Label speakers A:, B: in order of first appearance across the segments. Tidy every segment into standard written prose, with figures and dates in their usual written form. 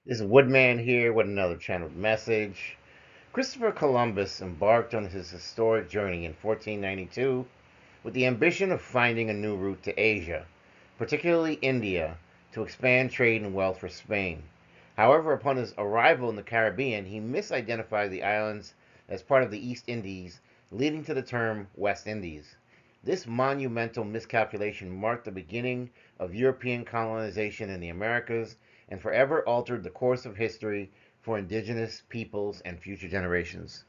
A: This is Woodman here with another channeled message. Christopher Columbus embarked on his historic journey in 1492 with the ambition of finding a new route to Asia, particularly India, to expand trade and wealth for Spain. However, upon his arrival in the Caribbean, he misidentified the islands as part of the East Indies, leading to the term West Indies. This monumental miscalculation marked the beginning of European colonization in the Americas and forever altered the course of history for indigenous peoples and future generations.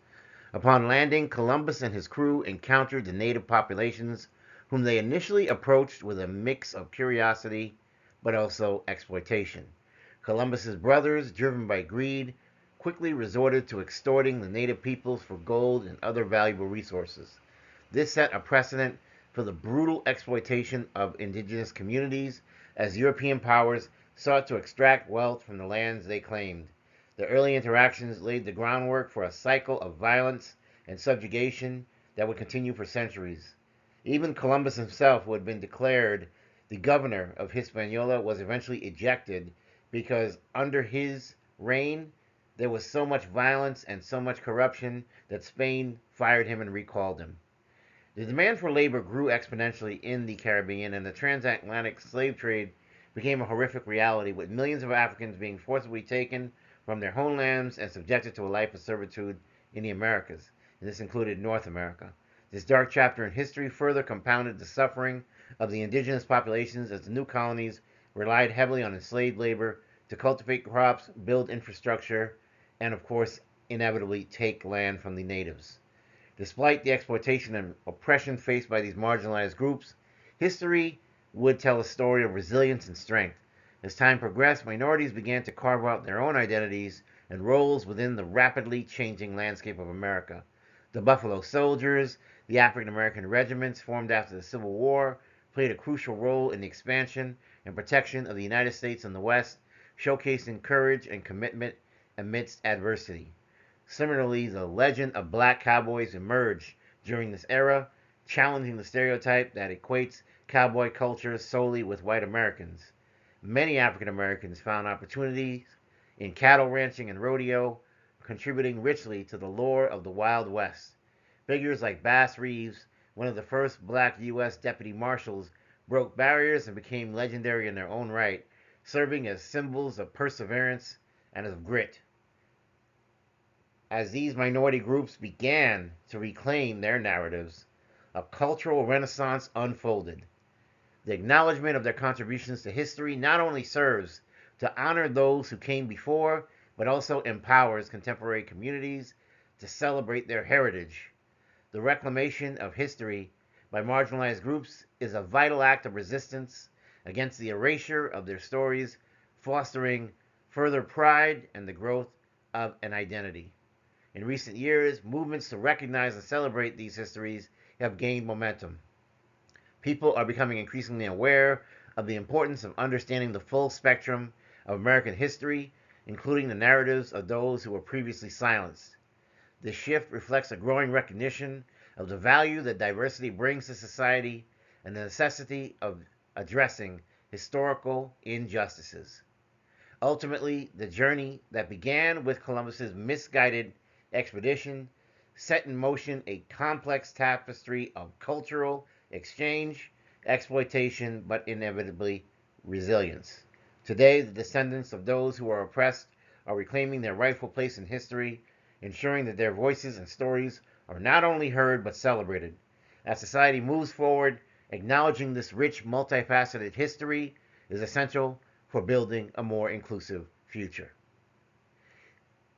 A: Upon landing, Columbus and his crew encountered the native populations, whom they initially approached with a mix of curiosity but also exploitation. Columbus's brothers, driven by greed, quickly resorted to extorting the native peoples for gold and other valuable resources. This set a precedent for the brutal exploitation of indigenous communities as European powers sought to extract wealth from the lands they claimed. The early interactions laid the groundwork for a cycle of violence and subjugation that would continue for centuries. Even Columbus himself, who had been declared the governor of Hispaniola, was eventually ejected because under his reign there was so much violence and so much corruption that Spain fired him and recalled him. The demand for labor grew exponentially in the Caribbean, and the transatlantic slave trade became a horrific reality, with millions of Africans being forcibly taken from their homelands and subjected to a life of servitude in the Americas. And this included North America. This dark chapter in history further compounded the suffering of the indigenous populations as the new colonies relied heavily on enslaved labor to cultivate crops, build infrastructure, and, of course, inevitably take land from the natives. Despite the exploitation and oppression faced by these marginalized groups, history would tell a story of resilience and strength. As time progressed, minorities began to carve out their own identities and roles within the rapidly changing landscape of America. The Buffalo Soldiers, the African American regiments formed after the Civil War, played a crucial role in the expansion and protection of the United States in the West, showcasing courage and commitment amidst adversity. Similarly, the legend of black cowboys emerged during this era, challenging the stereotype that equates cowboy culture solely with white Americans. Many African Americans found opportunities in cattle ranching and rodeo, contributing richly to the lore of the Wild West. Figures like Bass Reeves, one of the first black U.S. deputy marshals, broke barriers and became legendary in their own right, serving as symbols of perseverance and of grit. As these minority groups began to reclaim their narratives, a cultural renaissance unfolded. The acknowledgement of their contributions to history not only serves to honor those who came before, but also empowers contemporary communities to celebrate their heritage. The reclamation of history by marginalized groups is a vital act of resistance against the erasure of their stories, fostering further pride and the growth of an identity. In recent years, movements to recognize and celebrate these histories have gained momentum. People are becoming increasingly aware of the importance of understanding the full spectrum of American history, including the narratives of those who were previously silenced. This shift reflects a growing recognition of the value that diversity brings to society and the necessity of addressing historical injustices. Ultimately, the journey that began with Columbus's misguided expedition set in motion a complex tapestry of cultural exchange, exploitation, but inevitably resilience. Today, the descendants of those who are oppressed are reclaiming their rightful place in history, ensuring that their voices and stories are not only heard but celebrated. As society moves forward, acknowledging this rich, multifaceted history is essential for building a more inclusive future.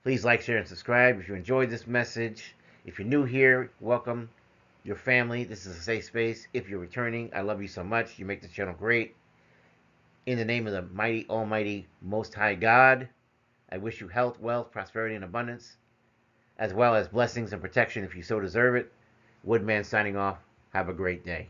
A: Please like, share, and subscribe if you enjoyed this message. If you're new here, welcome your family. This is a safe space. If you're returning, I love you so much. You make this channel great. In the name of the mighty, almighty, most high God, I wish you health, wealth, prosperity, and abundance, as well as blessings and protection if you so deserve it. Woodman signing off. Have a great day.